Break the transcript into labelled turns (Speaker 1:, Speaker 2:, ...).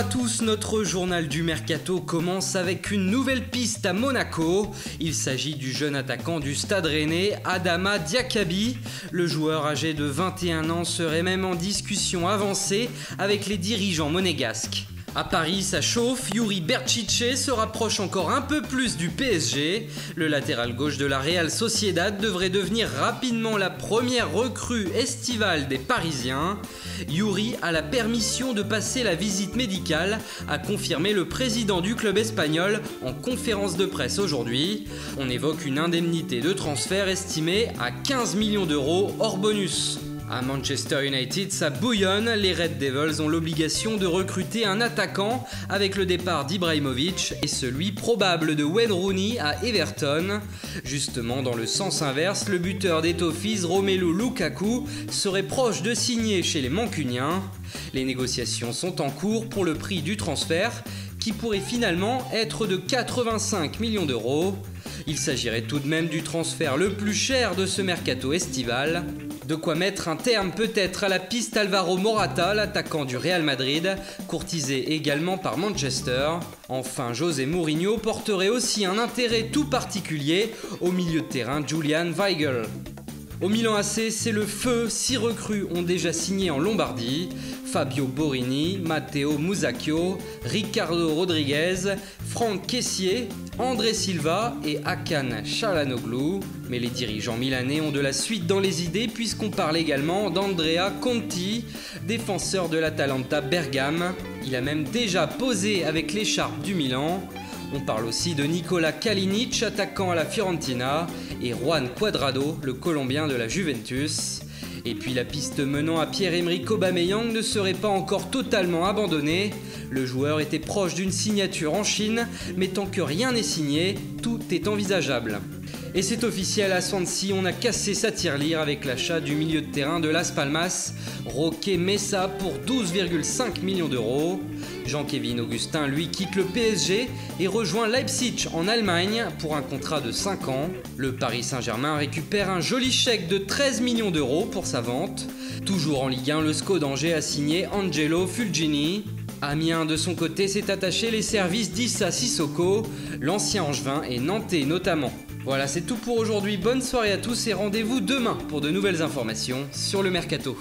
Speaker 1: à tous, notre journal du Mercato commence avec une nouvelle piste à Monaco. Il s'agit du jeune attaquant du Stade Rennais, Adama Diakhaby. Le joueur âgé de 21 ans serait même en discussion avancée avec les dirigeants monégasques. À Paris, ça chauffe, Youri Berchiche se rapproche encore un peu plus du PSG. Le latéral gauche de la Real Sociedad devrait devenir rapidement la première recrue estivale des Parisiens. Youri a la permission de passer la visite médicale, a confirmé le président du club espagnol en conférence de presse aujourd'hui. On évoque une indemnité de transfert estimée à 15 millions d'euros hors bonus. À Manchester United, ça bouillonne, les Red Devils ont l'obligation de recruter un attaquant avec le départ d'Ibrahimovic et celui probable de Wayne Rooney à Everton. Justement, dans le sens inverse, le buteur des Toffees, Romelu Lukaku, serait proche de signer chez les Mancuniens. Les négociations sont en cours pour le prix du transfert, qui pourrait finalement être de 85 millions d'euros. Il s'agirait tout de même du transfert le plus cher de ce mercato estival. De quoi mettre un terme peut-être à la piste Alvaro Morata, l'attaquant du Real Madrid, courtisé également par Manchester. Enfin, José Mourinho porterait aussi un intérêt tout particulier au milieu de terrain Julian Weigl. Au Milan AC, c'est le feu, 6 recrues ont déjà signé en Lombardie. Fabio Borini, Matteo Musacchio, Ricardo Rodriguez, Franck Kessié, André Silva et Hakan Çalhanoğlu. Mais les dirigeants milanais ont de la suite dans les idées puisqu'on parle également d'Andrea Conti, défenseur de l'Atalanta Bergame. Il a même déjà posé avec l'écharpe du Milan. On parle aussi de Nikola Kalinic, attaquant à la Fiorentina, et Juan Cuadrado, le Colombien de la Juventus. Et puis la piste menant à Pierre-Emerick Aubameyang ne serait pas encore totalement abandonnée. Le joueur était proche d'une signature en Chine, mais tant que rien n'est signé, tout est envisageable. Et c'est officiel, à Swansea, on a cassé sa tirelire avec l'achat du milieu de terrain de Las Palmas, Roque Mesa, pour 12,5 millions d'euros. Jean-Kévin Augustin, lui, quitte le PSG et rejoint Leipzig en Allemagne pour un contrat de 5 ans. Le Paris Saint-Germain récupère un joli chèque de 13 millions d'euros pour sa vente. Toujours en Ligue 1, le SCO d'Angers a signé Angelo Fulgini. Amiens, de son côté, s'est attaché les services d'Issa Sissoko, l'ancien Angevin et nantais notamment. Voilà, c'est tout pour aujourd'hui. Bonne soirée à tous et rendez-vous demain pour de nouvelles informations sur le Mercato.